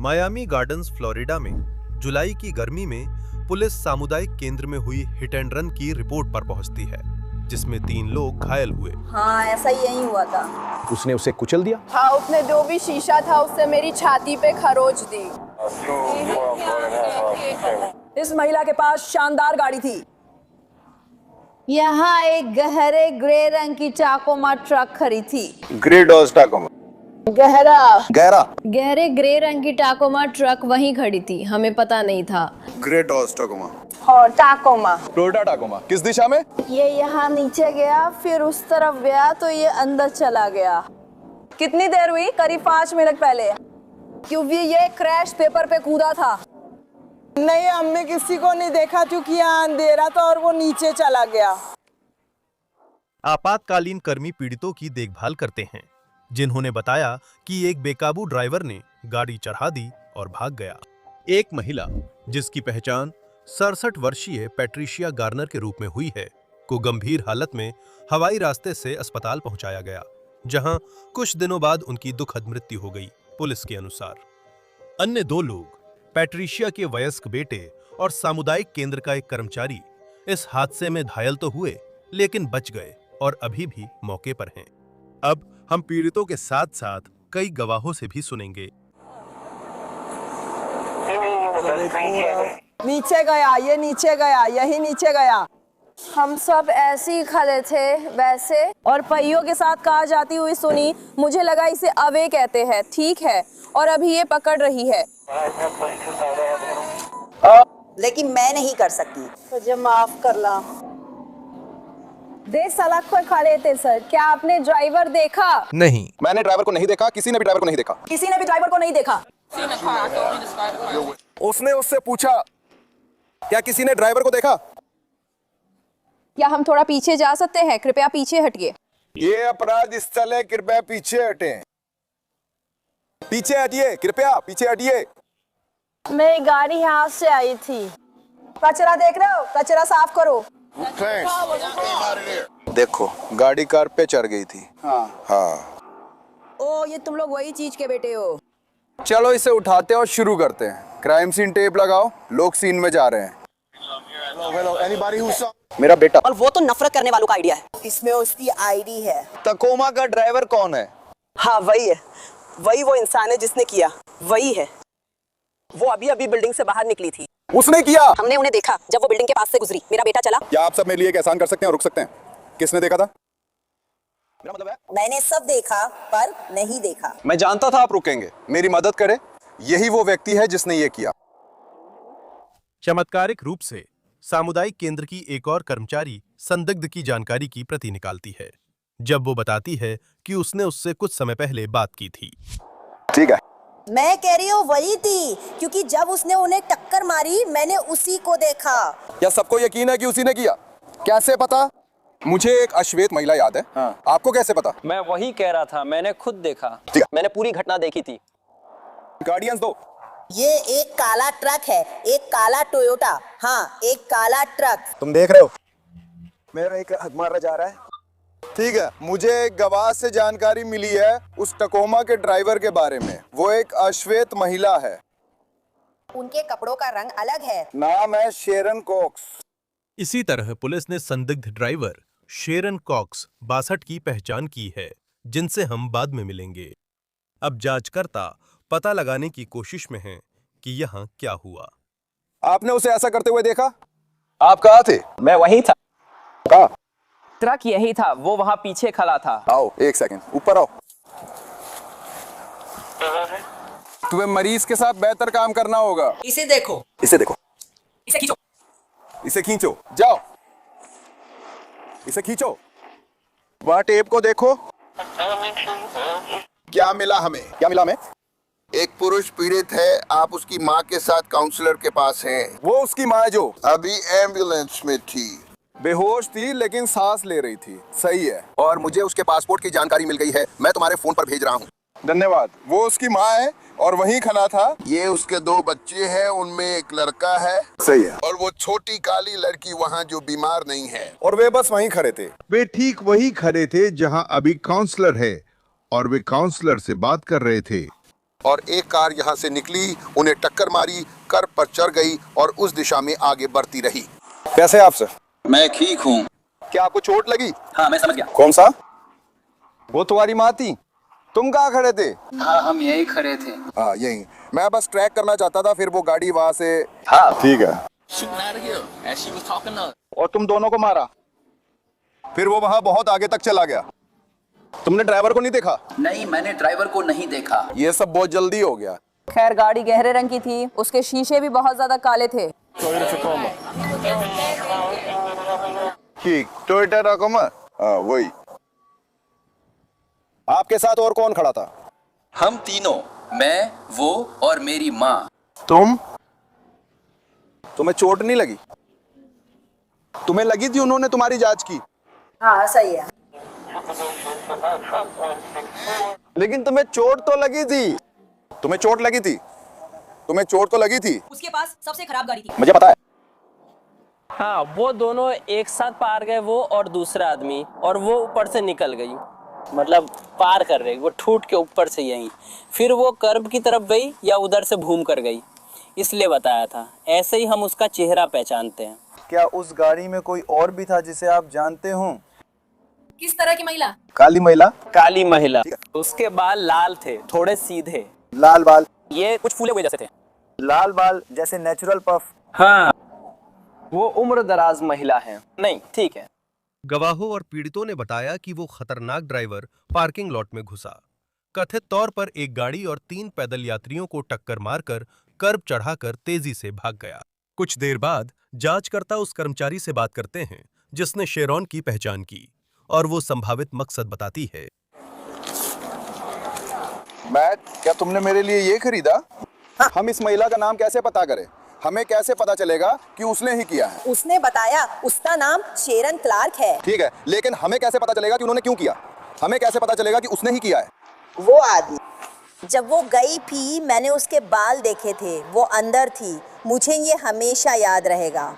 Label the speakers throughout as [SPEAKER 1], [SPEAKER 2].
[SPEAKER 1] Miami gardens Florida में जुलाई की गर्मी में पुलिस सामुदायिक केंद्र में हुई हिट एंड रन की रिपोर्ट पर पहुंचती है, जिसमें 3 लोग घायल हुए।
[SPEAKER 2] हाँ, ऐसा ही यही हुआ था।
[SPEAKER 3] उसने उसे कुचल दिया?
[SPEAKER 2] हाँ, उसने जो भी शीशा था उससे मेरी छाती पे खरोच दी।
[SPEAKER 4] इस महिला के पास शानदार गाड़ी थी।
[SPEAKER 2] यहाँ एक गहरे ग्रे रंग की टाकोमा ट्रक खड़ी थी।
[SPEAKER 5] Grey Dodge Tacoma.
[SPEAKER 2] गहरे ग्रे रंग की टाकोमा ट्रक वहीं खड़ी थी, हमें पता नहीं था।
[SPEAKER 5] Grey Dodge Tacoma.
[SPEAKER 2] और टाकोमा
[SPEAKER 3] टोयोटा टाकोमा किस दिशा में?
[SPEAKER 2] ये यहाँ नीचे गया, फिर उस तरफ गया तो ये अंदर चला गया।
[SPEAKER 4] कितनी देर हुई? करीब 5 मिनट पहले, क्योंकि ये क्रैश पेपर पे कूदा था।
[SPEAKER 6] नहीं, हमने किसी को नहीं देखा क्योंकि यहाँ अंधेरा था और वो नीचे चला गया।
[SPEAKER 1] आपातकालीन कर्मी पीड़ितों की देखभाल करते हैं, जिन्होंने बताया कि एक बेकाबू ड्राइवर ने गाड़ी चढ़ा दी और भाग गया। एक महिला, जिसकी पहचान 67 वर्षीय पैट्रिशिया गार्नर के रूप में हुई है, को गंभीर हालत में हवाई रास्ते से अस्पताल पहुंचाया गया, जहां कुछ दिनों बाद उनकी दुखद मृत्यु हो गई। पुलिस के अनुसार अन्य 2 लोग, पैट्रिशिया के वयस्क बेटे और सामुदायिक केंद्र का एक कर्मचारी, इस हादसे में घायल तो हुए लेकिन बच गए और अभी भी मौके पर हैं। अब हम पीड़ितों के साथ साथ कई गवाहों से भी सुनेंगे।
[SPEAKER 6] नीचे गया, ये नीचे गया, यही नीचे गया।
[SPEAKER 2] हम सब ऐसे ही खड़े थे वैसे,
[SPEAKER 4] और पहियों के साथ कार जाती हुई सुनी। मुझे लगा इसे अवे कहते हैं, ठीक है, और अभी ये पकड़ रही है।
[SPEAKER 7] लेकिन मैं नहीं कर सकती।
[SPEAKER 2] मुझे माफ कर ला।
[SPEAKER 4] देश सड़क पर खड़े थे सर। क्या आपने ड्राइवर देखा?
[SPEAKER 1] नहीं,
[SPEAKER 3] मैंने ड्राइवर को नहीं देखा, किसी ने भी ड्राइवर को नहीं देखा।
[SPEAKER 4] किसी ने भी ड्राइवर को नहीं देखा।
[SPEAKER 3] उसने उससे पूछा, क्या किसी ने ड्राइवर को देखा?
[SPEAKER 4] क्या हम थोड़ा पीछे जा सकते हैं? कृपया पीछे हटिए।
[SPEAKER 5] ये अपराध स्थल है, कृपया पीछे हटें।
[SPEAKER 3] पीछे हटिए, कृपया पीछे हटिए।
[SPEAKER 2] मेरी गाड़ी यहाँ से आई थी।
[SPEAKER 4] कचरा देख रहे हो? कचरा साफ करो।
[SPEAKER 5] देखो, गाड़ी कार पे चढ़ गई थी। हाँ।
[SPEAKER 4] ओ, ये तुम लोग वही चीज के बेटे हो।
[SPEAKER 5] चलो इसे उठाते और शुरू करते हैं। क्राइम सीन टेप लगाओ, लोग सीन में जा रहे हैं।
[SPEAKER 3] मेरा बेटा।
[SPEAKER 7] और वो तो नफरत करने वालों का आइडिया है।
[SPEAKER 6] इसमें उसकी आईडी है।
[SPEAKER 5] तकोमा का ड्राइवर कौन है?
[SPEAKER 7] हाँ, वही है। वही वो इंसान है जिसने किया। वही है। वो अभी अभी बिल्डिंग से बाहर निकली थी।
[SPEAKER 3] उसने किया।
[SPEAKER 7] हमने उन्हें देखा जब वो बिल्डिंग के पास से गुजरी। मेरा बेटा चला।
[SPEAKER 3] क्या आप सब मेरे लिए एक एहसान कर सकते हैं और रुक सकते हैं? किसने देखा था? मेरा मतलब है,
[SPEAKER 7] मैंने सब देखा पर नहीं देखा।
[SPEAKER 3] मैं जानता था आप रुकेंगे। मेरी मदद करें। यही वो व्यक्ति है जिसने ये किया।
[SPEAKER 1] चमत्कारिक रूप से सामुदायिक केंद्र की एक और कर्मचारी संदिग्ध की जानकारी की प्रति निकालती है, जब वो बताती है कि उसने उससे कुछ समय पहले बात की थी।
[SPEAKER 3] ठीक है,
[SPEAKER 7] मैं कह रही हूँ वही थी, क्योंकि जब उसने उन्हें टक्कर मारी मैंने उसी को देखा।
[SPEAKER 3] क्या सबको यकीन है कि उसी ने किया? कैसे पता? मुझे एक अश्वेत महिला याद है। हाँ। आपको कैसे पता?
[SPEAKER 8] मैं वही कह रहा था, मैंने खुद देखा। मैंने पूरी घटना देखी थी।
[SPEAKER 3] गार्डियंस दो।
[SPEAKER 7] ये एक काला ट्रक है, एक काला टोयोटा। हाँ, एक काला ट्रक।
[SPEAKER 3] तुम देख रहे हो?
[SPEAKER 5] मेरा एक हक मारा जा रहा है। ठीक है, मुझे एक गवाह से जानकारी मिली है उस टकोमा के ड्राइवर के बारे में। वो एक अश्वेत महिला है।
[SPEAKER 7] उनके कपड़ों का रंग अलग है।
[SPEAKER 5] नाम है शेरन कॉक्स।
[SPEAKER 1] इसी तरह पुलिस ने संदिग्ध ड्राइवर शेरन कॉक्स 62 की पहचान की है, जिनसे हम बाद में मिलेंगे। अब जांचकर्ता पता लगाने की कोशिश में हैं कि यहाँ क्या हुआ।
[SPEAKER 3] आपने उसे ऐसा करते हुए देखा? आप कहाँ थे?
[SPEAKER 8] मैं वही था।
[SPEAKER 3] कहाँ?
[SPEAKER 8] ट्रक यही था, वो वहाँ पीछे खड़ा था।
[SPEAKER 3] आओ, एक सेकंड, ऊपर आओ। तुम्हें मरीज के साथ बेहतर काम करना होगा।
[SPEAKER 7] इसे देखो।
[SPEAKER 3] इसे देखो।
[SPEAKER 7] इसे खींचो।
[SPEAKER 3] इसे खींचो। जाओ, इसे खींचो।
[SPEAKER 5] वहाँ टेप को देखो। क्या मिला हमें?
[SPEAKER 3] क्या मिला हमें?
[SPEAKER 5] एक पुरुष पीड़ित है। आप उसकी माँ के साथ काउंसलर के पास हैं।
[SPEAKER 3] वो उसकी माँ है जो
[SPEAKER 5] अभी एम्बुलेंस में थी।
[SPEAKER 3] बेहोश थी लेकिन सांस ले रही थी। सही है।
[SPEAKER 5] और मुझे उसके पासपोर्ट की जानकारी मिल गई है, मैं तुम्हारे फोन पर भेज रहा हूँ।
[SPEAKER 3] धन्यवाद। वो उसकी माँ है और वहीं खड़ा था।
[SPEAKER 5] ये उसके 2 बच्चे हैं, उनमें एक लड़का है।
[SPEAKER 3] सही है।
[SPEAKER 5] और वो छोटी काली लड़की वहाँ जो बीमार नहीं है।
[SPEAKER 3] और वे बस वहीं खड़े थे।
[SPEAKER 9] वे ठीक वही खड़े थे जहां अभी काउंसलर है, और वे काउंसलर से बात कर रहे थे।
[SPEAKER 5] और एक कार यहाँ से निकली, उन्हें टक्कर मारी, कर्ब पर चढ़ गई और उस दिशा में आगे बढ़ती रही। कैसे आप सर?
[SPEAKER 3] मैं ठीक हूँ।
[SPEAKER 5] क्या आपको चोट लगी?
[SPEAKER 8] हाँ मैं समझ गया।
[SPEAKER 5] कौन सा? वो तुम्हारी माँ थी। तुम कहाँ खड़े थे?
[SPEAKER 8] हाँ हम यही खड़े थे।
[SPEAKER 5] हाँ यही। मैं बस ट्रैक करना चाहता था, फिर वो गाड़ी वहाँ से।
[SPEAKER 8] हाँ
[SPEAKER 5] ठीक है।
[SPEAKER 8] shooting out of here as she was talking to us.
[SPEAKER 5] और तुम दोनों को मारा? फिर वो वहाँ बहुत आगे तक चला गया। तुमने ड्राइवर को नहीं देखा?
[SPEAKER 8] नहीं मैंने ड्राइवर को नहीं देखा।
[SPEAKER 5] ये सब बहुत जल्दी हो गया।
[SPEAKER 4] खैर गाड़ी गहरे रंग की थी, उसके शीशे भी बहुत ज्यादा काले थे।
[SPEAKER 5] ठीक, टोयोटा टाकोमा। हाँ वही। आपके साथ और कौन खड़ा था?
[SPEAKER 8] हम तीनों, मैं, वो और मेरी माँ।
[SPEAKER 5] तुम्हें चोट नहीं लगी? तुम्हें लगी थी? उन्होंने तुम्हारी जांच की?
[SPEAKER 2] हाँ सही है।
[SPEAKER 5] लेकिन तुम्हें चोट तो लगी थी। तुम्हें चोट लगी थी? तुम्हें चोट तो लगी थी?
[SPEAKER 7] उसके पास सबसे खराब गाड़ी थी।
[SPEAKER 5] मुझे पता है।
[SPEAKER 8] हाँ वो दोनों एक साथ पार गए, वो और दूसरा आदमी, और वो ऊपर से निकल गई, मतलब पार कर रही, वो ठूट के ऊपर से यहीं, फिर वो कर्ब की तरफ गई या उधर से घूम कर गई, इसलिए बताया था। ऐसे ही हम उसका चेहरा पहचानते हैं।
[SPEAKER 9] क्या उस गाड़ी में कोई और भी था जिसे आप जानते हो?
[SPEAKER 7] किस तरह की महिला?
[SPEAKER 5] काली महिला।
[SPEAKER 8] काली महिला। उसके बाल लाल थे, थोड़े सीधे।
[SPEAKER 9] लाल बाल?
[SPEAKER 8] ये कुछ फूले हुए जैसे थे।
[SPEAKER 9] लाल बाल जैसे नेचुरल पफ?
[SPEAKER 8] हाँ वो उम्र दराज महिला है। नहीं ठीक है।
[SPEAKER 1] गवाहों और पीड़ितों ने बताया कि वो खतरनाक ड्राइवर पार्किंग लॉट में घुसा, कथित तौर पर एक गाड़ी और 3 पैदल यात्रियों को टक्कर मारकर कर्ब चढ़ाकर तेजी से भाग गया। कुछ देर बाद जांचकर्ता उस कर्मचारी से बात करते हैं जिसने शेरॉन की पहचान की, और वो संभावित मकसद बताती है।
[SPEAKER 5] मैट, क्या तुमने मेरे लिए ये खरीदा? हम इस महिला का नाम कैसे पता करें? हमें कैसे पता चलेगा कि उसने ही किया है?
[SPEAKER 7] उसने बताया उसका नाम शेरन क्लार्क है।
[SPEAKER 5] ठीक है, लेकिन हमें कैसे पता चलेगा कि उन्होंने क्यों किया? हमें कैसे पता चलेगा कि उसने ही किया है?
[SPEAKER 7] वो आदमी जब वो गई थी, मैंने उसके बाल देखे थे, वो अंदर थी। मुझे ये हमेशा याद रहेगा।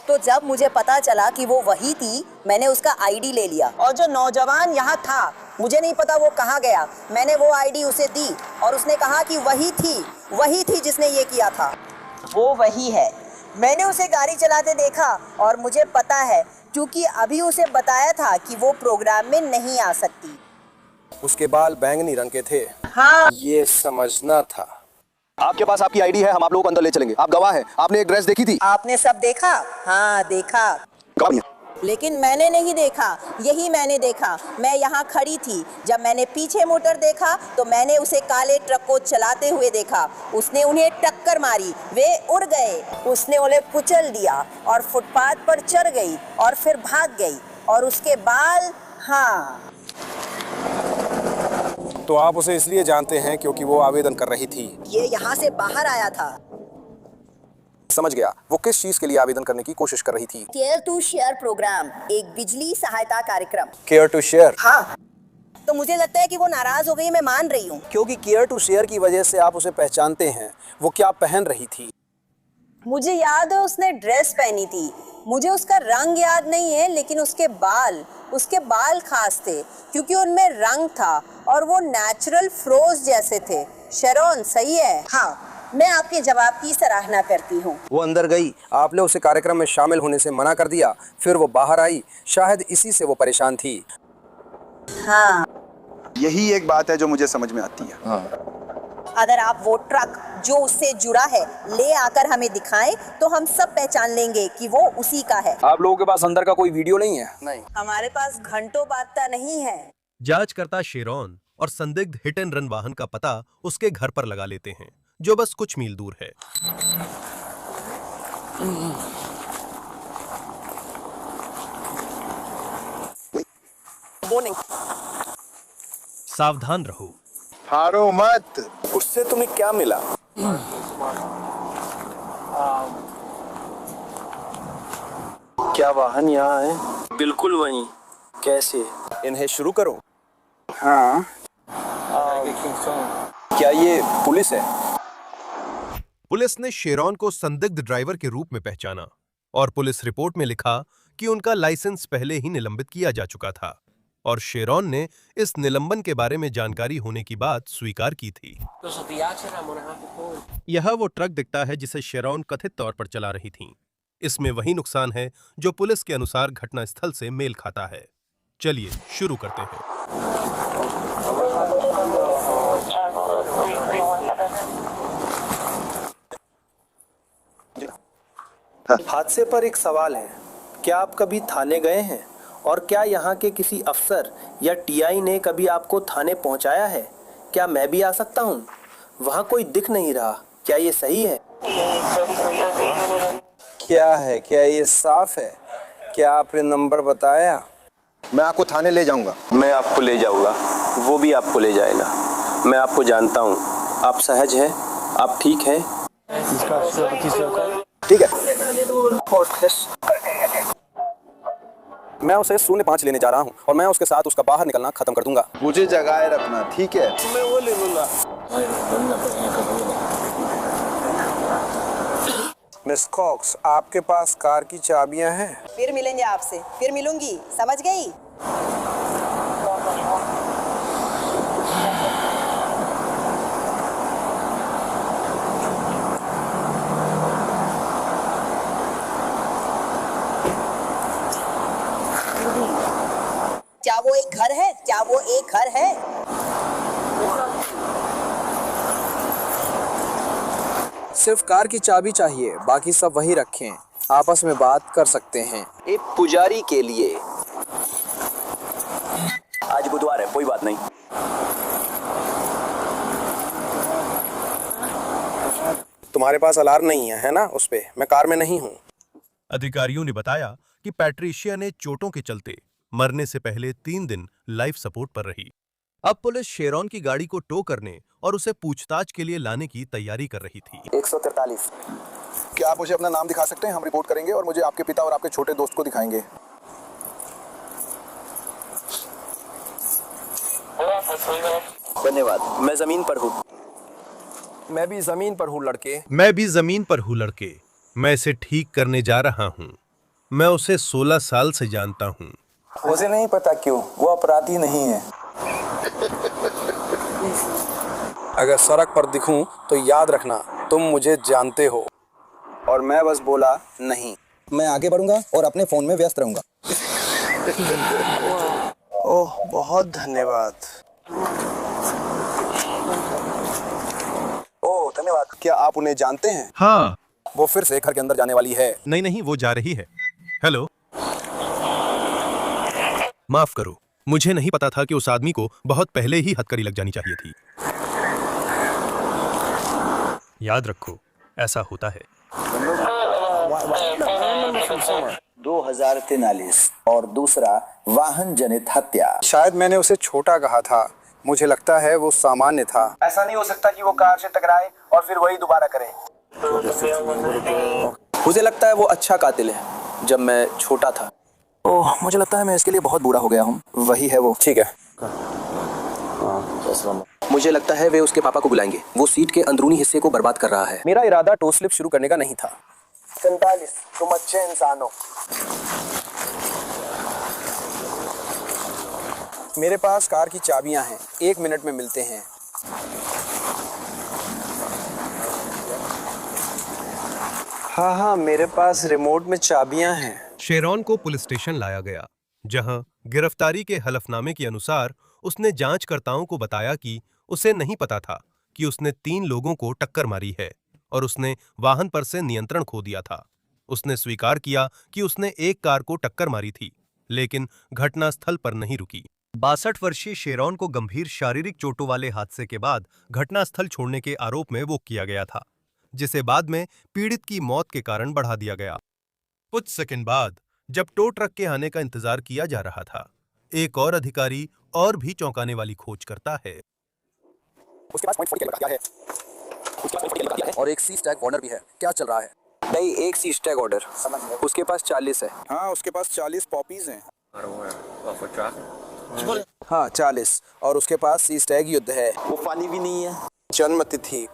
[SPEAKER 7] तो जब मुझे पता चला कि वो वही थी, मैंने उसका आईडी ले लिया। और जो नौजवान यहाँ था, मुझे नहीं पता वो कहाँ गया, मैंने वो आईडी उसे दी और उसने कहा कि वही थी जिसने ये किया था। वो वही है। मैंने उसे गाड़ी चलाते देखा और मुझे पता है, क्योंकि अभी उसे बताया था कि वो प्रोग्राम में नहीं आ सकती।
[SPEAKER 3] उसके बाल बैंगनी रंग के थे।
[SPEAKER 7] हाँ
[SPEAKER 3] ये समझना था।
[SPEAKER 5] आपके पास आपकी आईडी है, हम आप लोगों को अंदर ले चलेंगे। आप गवाह हैं। आपने एक ड्रेस देखी थी?
[SPEAKER 7] आपने सब देखा? हाँ देखा, लेकिन मैंने नहीं देखा। यही मैंने देखा। मैं यहाँ खड़ी थी। जब मैंने पीछे मोटर देखा तो मैंने उसे काले ट्रक को चलाते हुए देखा। उसने उन्हें टक्कर मारी, वे उड़ गए। उसने उन्हें कुचल दिया और फुटपाथ पर चढ़ गई और फिर भाग गई। और उसके बाल, हाँ।
[SPEAKER 3] तो आप उसे इसलिए जानते हैं क्योंकि वो आवेदन कर रही थी?
[SPEAKER 7] ये यहाँ से बाहर आया था।
[SPEAKER 3] समझ गया। वो किस चीज के लिए आवेदन करने की कोशिश कर रही थी?
[SPEAKER 7] केयर टू शेयर प्रोग्राम, एक बिजली सहायता कार्यक्रम।
[SPEAKER 3] Care to share?
[SPEAKER 7] हाँ। तो मुझे लगता है कि वो नाराज हो गई, मैं मान रही हूँ।
[SPEAKER 3] क्योंकि केयर टू शेयर की वजह से आप उसे पहचानते हैं। वो क्या पहन रही थी?
[SPEAKER 7] मुझे याद है उसने ड्रेस पहनी थी। मुझे उसका रंग याद नहीं है, लेकिन उसके बाल खास थे क्योंकि उनमें रंग था और वो नेचुरल फ्रोज जैसे थे। शेरॉन सही है? हाँ, मैं आपके जवाब की सराहना करती हूँ।
[SPEAKER 3] वो अंदर गई, आपने उसे कार्यक्रम में शामिल होने से मना कर दिया, फिर वो बाहर आई, शायद इसी से वो परेशान थी।
[SPEAKER 7] हाँ,
[SPEAKER 5] यही एक बात है जो मुझे समझ में आती है। हाँ।
[SPEAKER 7] अगर आप वो ट्रक जो उससे जुड़ा है ले आकर हमें दिखाएं तो हम सब पहचान लेंगे कि वो उसी का है।
[SPEAKER 3] आप लोगों के पास अंदर का कोई वीडियो नहीं है?
[SPEAKER 8] नहीं।
[SPEAKER 7] हमारे पास घंटों बात नहीं है।
[SPEAKER 1] जांचकर्ता शेरॉन और संदिग्ध हिट एंड रन वाहन का पता उसके घर पर लगा लेते हैं, जो बस कुछ मील दूर है। सावधान रहो।
[SPEAKER 5] हारो मत।
[SPEAKER 3] उससे तुम्हें क्या मिला?
[SPEAKER 8] क्या वाहन यहाँ है? बिल्कुल वही। कैसे?
[SPEAKER 3] इन्हें शुरू करो।
[SPEAKER 5] हाँ।
[SPEAKER 3] क्या ये पुलिस है?
[SPEAKER 1] पुलिस ने शेरॉन को संदिग्ध ड्राइवर के रूप में पहचाना और पुलिस रिपोर्ट में लिखा कि उनका लाइसेंस पहले ही निलंबित किया जा चुका था और शेरॉन ने इस निलंबन के बारे में जानकारी होने की बात स्वीकार की थी। यह वो ट्रक दिखता है जिसे शेरॉन कथित तौर पर चला रही थीं। इसमें वही नुकसान है जो पुलिस के अनुसार घटनास्थल से मेल खाता है। चलिए शुरू करते हैं।
[SPEAKER 10] हादसे पर एक सवाल है, क्या आप कभी थाने गए हैं और क्या यहाँ के किसी अफसर या टीआई ने कभी आपको थाने पहुँचाया है? क्या मैं भी आ सकता हूँ? वहाँ कोई दिख नहीं रहा, क्या ये सही है?
[SPEAKER 9] क्या है, क्या ये साफ है? क्या आपने नंबर बताया?
[SPEAKER 5] मैं आपको थाने ले जाऊंगा।
[SPEAKER 10] मैं आपको ले जाऊंगा, वो भी आपको ले जाएगा। मैं आपको जानता हूँ, आप सहज हैं, आप ठीक हैं।
[SPEAKER 5] ठीक है।
[SPEAKER 10] मैं उसे 05 लेने जा रहा हूँ और मैं उसके साथ उसका बाहर निकलना खत्म कर दूंगा।
[SPEAKER 5] मुझे जगाए रखना, ठीक है?
[SPEAKER 9] मैं वो ले लूंगा। मिस कॉक्स, आपके पास कार की चाबियां हैं?
[SPEAKER 7] फिर मिलेंगे आपसे, फिर मिलूंगी, समझ गई? क्या वो एक घर है? क्या वो एक घर है?
[SPEAKER 10] सिर्फ कार की चाबी चाहिए, बाकी सब वही रखें, आपस में बात कर सकते हैं। एक पुजारी के लिए। आज बुधवार है, कोई बात नहीं। तुम्हारे पास अलार्म नहीं है ना? उस पे मैं कार में नहीं हूँ।
[SPEAKER 1] अधिकारियों ने बताया कि पैट्रिशिया ने चोटों के चलते मरने से पहले 3 दिन लाइफ सपोर्ट पर रही। अब पुलिस शेरॉन की गाड़ी को टो करने और उसे पूछताछ के लिए लाने की तैयारी कर रही थी।
[SPEAKER 10] 143।
[SPEAKER 3] क्या आप मुझे अपना नाम दिखा सकते हैं? हम रिपोर्ट करेंगे और मुझे आपके पिता और आपके छोटे दोस्त को दिखाएंगे।
[SPEAKER 10] धन्यवाद। मैं जमीन पर हूँ। मैं भी जमीन पर हूँ लड़के।
[SPEAKER 1] मैं भी जमीन पर हूँ लड़के। मैं इसे ठीक करने जा रहा हूँ। मैं उसे 16 साल से जानता हूँ।
[SPEAKER 9] मुझे नहीं पता क्यों, वो अपराधी नहीं है।
[SPEAKER 10] अगर सड़क पर दिखूं तो याद रखना, तुम मुझे जानते हो। और मैं बस बोला नहीं।
[SPEAKER 3] मैं आगे बढ़ूंगा और अपने फोन में व्यस्त रहूंगा।
[SPEAKER 9] ओह, बहुत धन्यवाद।
[SPEAKER 10] ओह धन्यवाद।
[SPEAKER 3] क्या आप उन्हें जानते हैं?
[SPEAKER 1] हाँ।
[SPEAKER 3] वो फिर से घर के अंदर जाने वाली है।
[SPEAKER 1] नहीं, वो जा रही है। हेलो। माफ करो, मुझे नहीं पता था कि उस आदमी को बहुत पहले ही हथकड़ी लग जानी चाहिए थी। याद रखो, ऐसा होता है।
[SPEAKER 11] 2043 और दूसरा वाहन जनित हत्या।
[SPEAKER 10] शायद मैंने उसे छोटा कहा था, मुझे लगता है वो सामान्य था। ऐसा नहीं हो सकता कि वो कार से टकराए और फिर वही दोबारा करे। मुझे लगता है वो अच्छा कातिल है। जब मैं छोटा था।
[SPEAKER 3] ओह, मुझे लगता है मैं इसके लिए बहुत बूढ़ा हो गया हूँ।
[SPEAKER 10] वही है वो। ठीक है। मुझे लगता है वे उसके पापा को बुलाएंगे। वो सीट के अंदरूनी हिस्से को बर्बाद कर रहा है। मेरा इरादा टो स्लिप शुरू करने का नहीं था।
[SPEAKER 9] 47, तुम अच्छे इंसान हो।
[SPEAKER 10] मेरे पास कार की चाबियां हैं, 1 मिनट में मिलते हैं।
[SPEAKER 9] हाँ, मेरे पास रिमोट में चाबियां हैं।
[SPEAKER 1] शेरॉन को पुलिस स्टेशन लाया गया, जहां गिरफ्तारी के हलफनामे के अनुसार उसने जांचकर्ताओं को बताया कि उसे नहीं पता था कि उसने 3 लोगों को टक्कर मारी है और उसने वाहन पर से नियंत्रण खो दिया था। उसने स्वीकार किया कि उसने एक कार को टक्कर मारी थी, लेकिन घटनास्थल पर नहीं रुकी। 62 वर्षीय शेरॉन को गंभीर शारीरिक चोटों वाले हादसे के बाद घटनास्थल छोड़ने के आरोप में वो किया गया था, जिसे बाद में पीड़ित की मौत के कारण बढ़ा दिया गया। कुछ सेकंड बाद जब टो ट्रक के आने का इंतजार किया जा रहा था, एक और अधिकारी और भी चौंकाने वाली खोज करता है।
[SPEAKER 10] उसके पास .40 है। और एक सी स्टैग ऑर्डर भी है। क्या चल रहा है? नहीं, एक सी स्टैग ऑर्डर। उसके पास 40 है।
[SPEAKER 3] हाँ, उसके पास 40 पॉपीज हैं।
[SPEAKER 10] हाँ 40। और उसके पास सी स्टैग युद्ध है।
[SPEAKER 11] वो पानी भी नहीं है।
[SPEAKER 10] जन्म तिथि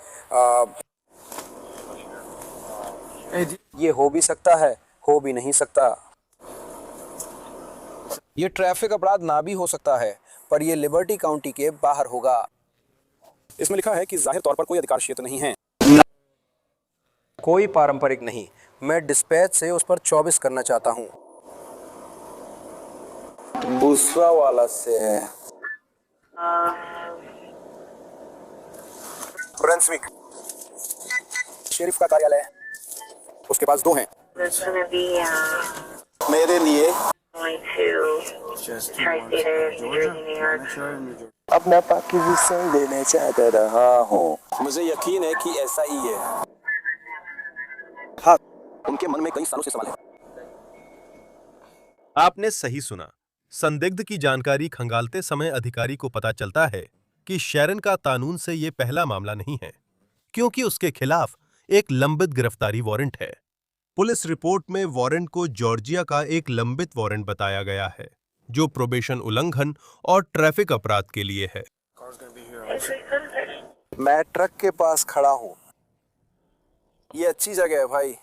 [SPEAKER 10] ये हो भी सकता है, हो भी नहीं सकता। ये ट्रैफिक अपराध ना भी हो सकता है, पर ये लिबर्टी काउंटी के बाहर होगा।
[SPEAKER 3] इसमें लिखा है कि जाहिर तौर पर कोई अधिकार क्षेत्र नहीं है।
[SPEAKER 10] कोई पारंपरिक नहीं। मैं डिस्पैच से उस पर 24 करना चाहता हूँ।
[SPEAKER 9] दूसरा वाला से है।
[SPEAKER 3] ब्रंसविक शेरिफ का कार्यालय है, उसके पास 2 हैं।
[SPEAKER 5] मेरे लिए अपना पाकिस्तान लेना चाहता रहा हूँ।
[SPEAKER 3] मुझे यकीन है कि ऐसा ही है। हाँ, उनके मन में कई सालों से सवाल है।
[SPEAKER 1] आपने सही सुना। संदिग्ध की जानकारी खंगालते समय अधिकारी को पता चलता है कि शेरन का कानून से ये पहला मामला नहीं है, क्योंकि उसके खिलाफ एक लंबित गिरफ्तारी वारंट है। पुलिस रिपोर्ट में वारंट को जॉर्जिया का एक लंबित वारंट बताया गया है, जो प्रोबेशन उल्लंघन और ट्रैफिक अपराध के लिए है।
[SPEAKER 10] मैं ट्रक के पास खड़ा हूँ। ये अच्छी जगह है भाई।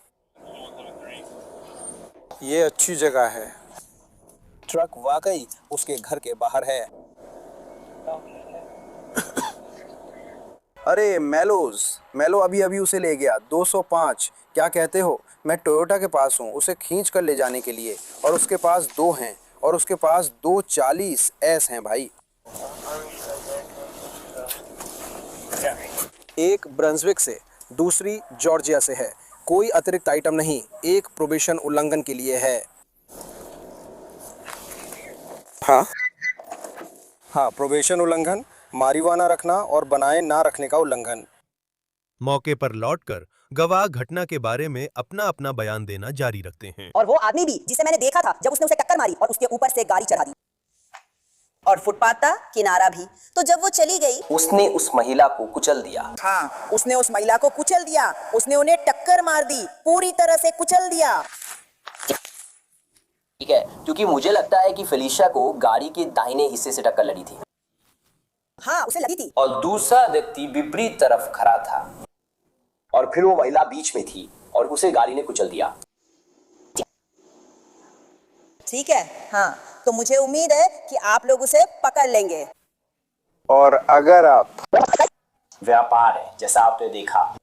[SPEAKER 10] ये अच्छी जगह है। ट्रक वाकई उसके घर के बाहर है। अरे मेलो अभी अभी उसे ले गया। 205 क्या कहते हो? मैं टोयोटा के पास हूँ उसे खींच कर ले जाने के लिए, और उसके पास 2 हैं, और उसके पास 240 एस हैं भाई। एक ब्रंसविक से, दूसरी जॉर्जिया से है। कोई अतिरिक्त आइटम नहीं, एक प्रोबेशन उल्लंघन के लिए है। हाँ, प्रोबेशन उल्लंघन, मारिवाना रखना और बनाए ना रखने का उल्लंघन।
[SPEAKER 1] मौके पर लौटकर गवाह घटना के बारे में अपना अपना बयान देना जारी रखते हैं।
[SPEAKER 7] और वो आदमी भी जिसे मैंने देखा था जब उसने उसे टक्कर मारी और उसके ऊपर से गाड़ी चढ़ा दी, और फुटपाथ था, किनारा भी। तो जब वो चली गई,
[SPEAKER 8] उसने उस महिला को कुचल दिया।
[SPEAKER 7] हाँ, उसने उस महिला को कुचल दिया। उसने उन्हें टक्कर मार दी, पूरी तरह से कुचल दिया।
[SPEAKER 8] ठीक है, क्योंकि मुझे लगता है कि फेलिशिया को गाड़ी के दाहिने हिस्से से टक्कर लगी थी।
[SPEAKER 7] हाँ, उसे लगी थी।
[SPEAKER 8] और दूसरा व्यक्ति विपरीत तरफ खड़ा था, और फिर वो महिला बीच में थी और उसे गाड़ी ने कुचल दिया।
[SPEAKER 7] ठीक है, हाँ, तो मुझे उम्मीद है कि आप लोग उसे पकड़ लेंगे।
[SPEAKER 9] और अगर आप
[SPEAKER 8] व्यापार है, जैसा आपने देखा।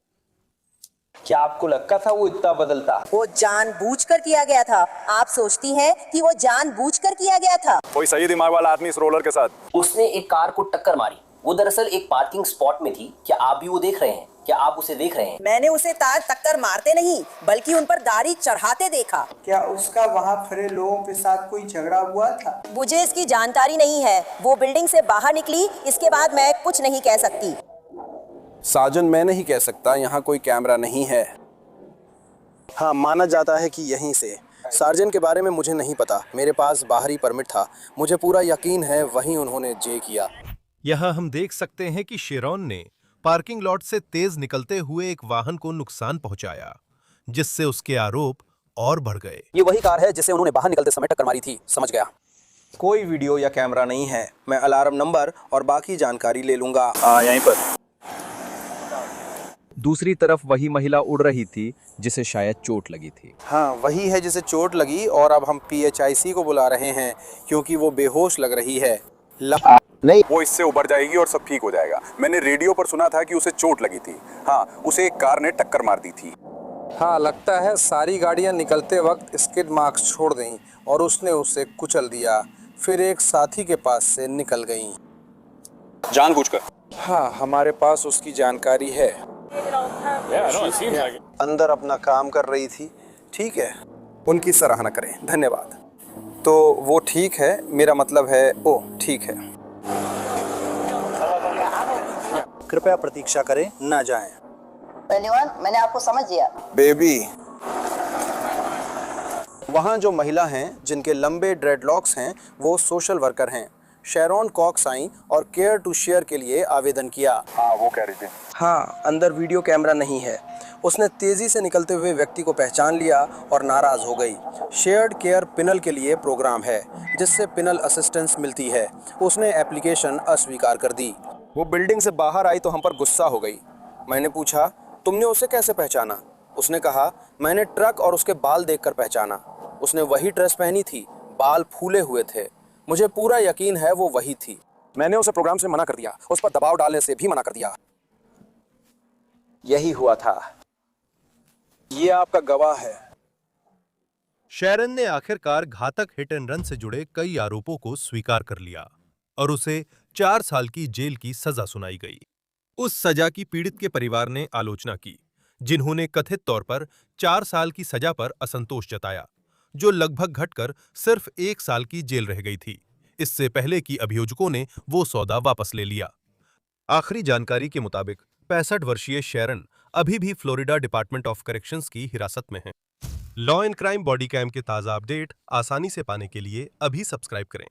[SPEAKER 8] क्या आपको लगता था वो इतना बदलता?
[SPEAKER 7] वो जानबूझकर किया गया था। आप सोचती हैं कि वो जानबूझकर किया गया था?
[SPEAKER 3] कोई सही दिमाग वाला आदमी इस रोलर के साथ।
[SPEAKER 8] उसने एक कार को टक्कर मारी। वो दरअसल एक पार्किंग स्पॉट में थी। क्या आप भी वो देख रहे हैं? क्या आप उसे देख रहे हैं?
[SPEAKER 7] मैंने उसे टक्कर मारते नहीं, बल्कि उन पर गाड़ी चढ़ाते देखा।
[SPEAKER 6] क्या उसका वहाँ खड़े लोगों के साथ कोई झगड़ा हुआ था?
[SPEAKER 7] मुझे इसकी जानकारी नहीं है। वो बिल्डिंग से बाहर निकली, इसके बाद मैं कुछ नहीं कह सकती।
[SPEAKER 10] साजन, मैं नहीं कह सकता, यहाँ कोई कैमरा नहीं है। हाँ, माना जाता है कि यहीं से। सार्जन के बारे में मुझे नहीं पता, मेरे पास बाहरी परमिट था। मुझे पूरा यकीन है वहीं उन्होंने जे किया।
[SPEAKER 1] यहाँ हम देख सकते हैं कि शेरॉन ने पार्किंग लॉट से तेज निकलते हुए एक वाहन को नुकसान पहुंचाया, जिससे उसके आरोप और बढ़ गए।
[SPEAKER 10] ये वही कार है जिसे उन्होंने बाहर निकलते समय टक्कर मारी थी। समझ गया। कोई वीडियो या कैमरा नहीं है। मैं अलार्म नंबर और बाकी जानकारी ले लूंगा।
[SPEAKER 3] यहीं पर।
[SPEAKER 12] दूसरी तरफ वही महिला उड़ रही थी जिसे शायद चोट लगी थी।
[SPEAKER 10] हाँ, वही है जिसे चोट लगी, और अब हम PHIC को बुला रहे हैं क्योंकि वो बेहोश लग रही है।
[SPEAKER 3] नहीं, वो इससे उबर जाएगी और सब ठीक हो जाएगा। मैंने रेडियो पर सुना था कि उसे चोट लगी थी। हाँ, उसे एक कार ने टक्कर मार दी थी।
[SPEAKER 10] हाँ, लगता है सारी गाड़ियाँ निकलते वक्त स्किड मार्क्स छोड़ दें और उसने उसे कुचल दिया, फिर एक साथी के पास से निकल गई
[SPEAKER 3] जानबूझकर।
[SPEAKER 10] हाँ, हमारे पास उसकी जानकारी है। अंदर अपना काम कर रही थी। ठीक है, उनकी सराहना करें। धन्यवाद। तो वो ठीक है, मेरा मतलब है ओ ठीक है। कृपया प्रतीक्षा करें, ना जाएं।
[SPEAKER 7] पहलवान, मैंने आपको समझ लिया।
[SPEAKER 10] बेबी, वहाँ जो महिला हैं जिनके लंबे ड्रेडलॉक्स हैं, वो सोशल वर्कर हैं। शेरॉन कॉक्स आई और केयर टू शेयर के लिए आवेदन किया।
[SPEAKER 3] हाँ, वो कह रही थी।
[SPEAKER 10] हाँ, अंदर वीडियो कैमरा नहीं है। उसने तेजी से निकलते हुए व्यक्ति को पहचान लिया और नाराज हो गई। शेयर्ड केयर पिनल के लिए प्रोग्राम है जिससे पिनल असिस्टेंस मिलती है। उसने एप्लीकेशन अस्वीकार कर दी। वो बिल्डिंग से बाहर आई तो हम पर गुस्सा हो गई। मैंने पूछा, तुमने उसे कैसे पहचाना? उसने कहा, मैंने ट्रक और उसके बाल देखकर पहचाना। उसने वही ड्रेस पहनी थी, बाल फूले हुए थे।
[SPEAKER 9] मुझे पूरा यकीन है वो वही थी।
[SPEAKER 13] मैंने उसे प्रोग्राम से मना कर दिया, उस पर दबाव डालने से भी मना कर दिया।
[SPEAKER 9] यही हुआ था। ये आपका गवाह है।
[SPEAKER 1] शैरन ने आखिरकार घातक हिट एंड रन से जुड़े कई आरोपों को स्वीकार कर लिया और उसे 4 साल की जेल की सजा सुनाई गई। उस सजा की पीड़ित के परिवार ने आलोचना की, जिन्होंने कथित तौर पर 4 साल की सजा पर असंतोष जताया, जो लगभग घटकर सिर्फ 1 साल की जेल रह गई थी। इससे पहले कि अभियोजकों ने वो सौदा वापस ले लिया। आखिरी जानकारी के मुताबिक 65 वर्षीय शैरन अभी भी फ्लोरिडा डिपार्टमेंट ऑफ करेक्शंस की हिरासत में है। Law and crime body cam के ताज़ा अपडेट आसानी से पाने के लिए अभी सब्सक्राइब करें।